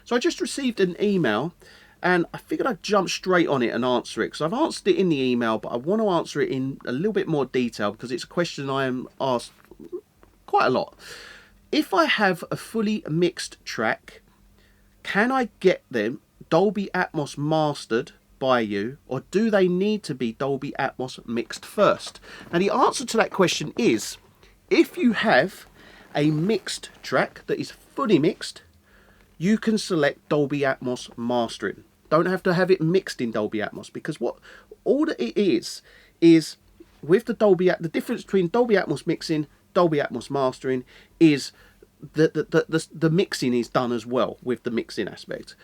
So I just received an email, and I figured I'd jump straight on it and answer it, because I've answered it in the email, but I want to answer it in a little bit more detail because it's a question I am asked quite a lot. If I have a fully mixed track, can I get them Dolby Atmos mastered by you, or do they need to be Dolby Atmos mixed first? And the answer to that question is, if you have a mixed track that is fully mixed, you can select Dolby Atmos mastering. Don't have to have it mixed in Dolby Atmos, because what all that it is with the difference between Dolby Atmos mixing, Dolby Atmos mastering is the mixing is done as well with the mixing aspect.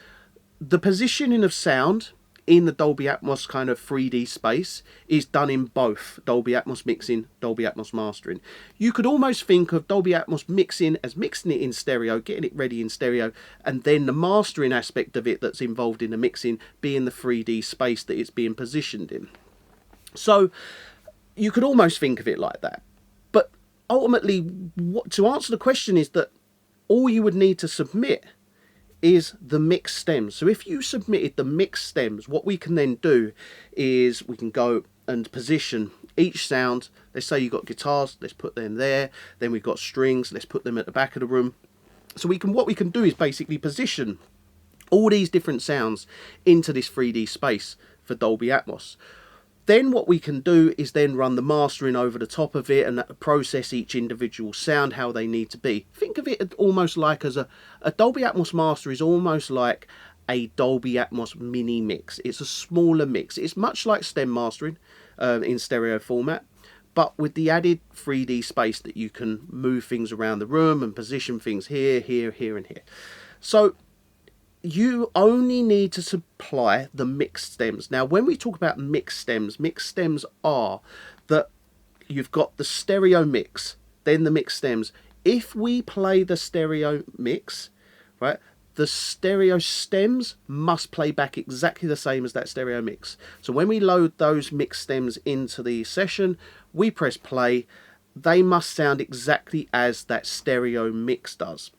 The positioning of sound in the Dolby Atmos kind of 3D space is done in both Dolby Atmos mixing, Dolby Atmos mastering. You could almost think of Dolby Atmos mixing as mixing it in stereo, getting it ready in stereo, and then the mastering aspect of it that's involved in the mixing being the 3D space that it's being positioned in. So you could almost think of it like that. But ultimately, to answer the question is that all you would need to submit is the mixed stems. So if you submitted the mixed stems, what we can then do is we can go and position each sound. Let's say you've got guitars, let's put them there. Then we've got strings, let's put them at the back of the room. So what we can do is basically position all these different sounds into this 3D space for Dolby Atmos. Then what we can do is then run the mastering over the top of it and process each individual sound how they need to be. Think of it almost like as a Dolby Atmos master is almost like a Dolby Atmos mini mix. It's a smaller mix. It's much like stem mastering in stereo format, but with the added 3D space that you can move things around the room and position things here, here, here, and here. So you only need to supply the mixed stems. Now, when we talk about mixed stems are that you've got the stereo mix, then the mixed stems. If we play the stereo mix, right, the stereo stems must play back exactly the same as that stereo mix. So when we load those mixed stems into the session, we press play, they must sound exactly as that stereo mix does.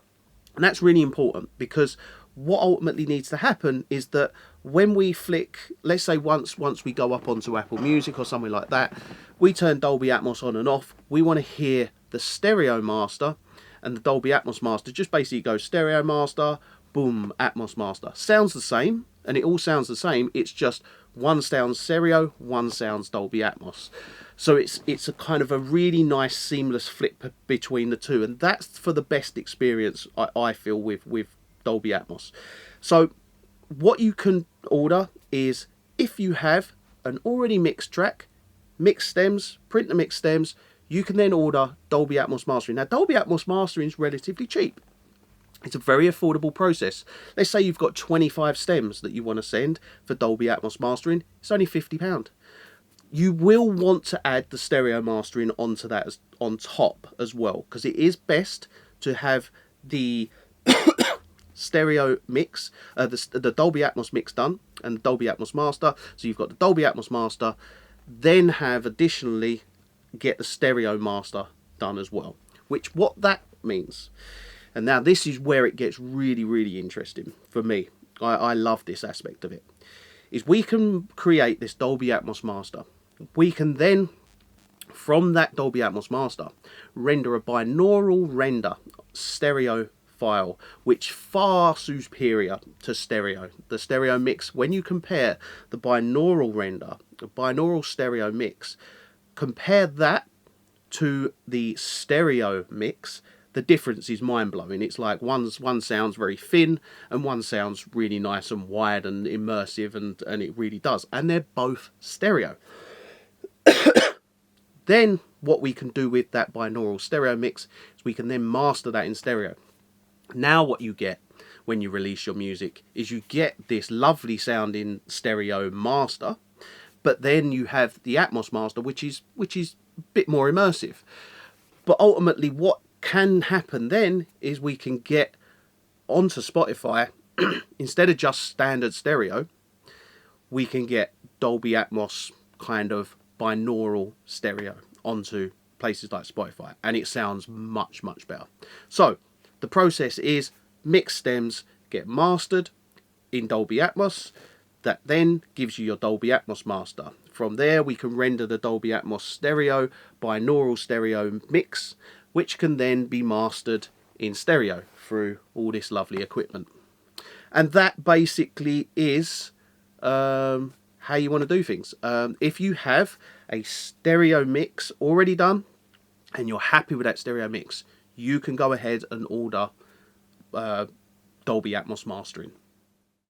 And that's really important, because what ultimately needs to happen is that when we flick, let's say once we go up onto Apple Music or something like that, we turn Dolby Atmos on and off, we want to hear the stereo master, and the Dolby Atmos master just basically goes stereo master, boom, Atmos master. Sounds the same, and it all sounds the same, it's just one sounds stereo, one sounds Dolby Atmos. So it's a kind of a really nice seamless flip between the two, and that's for the best experience I feel with Dolby Atmos. So what you can order is, if you have an already mixed track, mixed stems, print the mixed stems, you can then order Dolby Atmos mastering. Now, Dolby Atmos mastering is relatively cheap. It's a very affordable process. Let's say you've got 25 stems that you want to send for Dolby Atmos mastering. It's only £50. You will want to add the stereo mastering onto that on top as well, because it is best to have the stereo mix, the Dolby Atmos mix done, and the Dolby Atmos master. So you've got the Dolby Atmos master, then have additionally get the stereo master done as well. Which what that means, and now this is where it gets really, really interesting for me. I love this aspect of it. Is we can create this Dolby Atmos master. We can then, from that Dolby Atmos master, render a binaural render stereo file, which far superior to stereo. The stereo mix, when you compare the binaural render, the binaural stereo mix, compare that to the stereo mix, the difference is mind-blowing. It's like one sounds very thin and one sounds really nice and wide and immersive, and it really does. And they're both stereo. Then what we can do with that binaural stereo mix is we can then master that in stereo. Now what you get when you release your music is you get this lovely sounding stereo master, but then you have the Atmos master, which is a bit more immersive. But ultimately what can happen then is we can get onto Spotify, instead of just standard stereo, we can get Dolby Atmos kind of binaural stereo onto places like Spotify, and it sounds much, much better. So the process is mix stems, get mastered in Dolby Atmos. That then gives you your Dolby Atmos master. From there we can render the Dolby Atmos stereo binaural stereo mix, which can then be mastered in stereo through all this lovely equipment. And that basically is how you want to do things. If you have a stereo mix already done and you're happy with that stereo mix, you can go ahead and order Dolby Atmos mastering.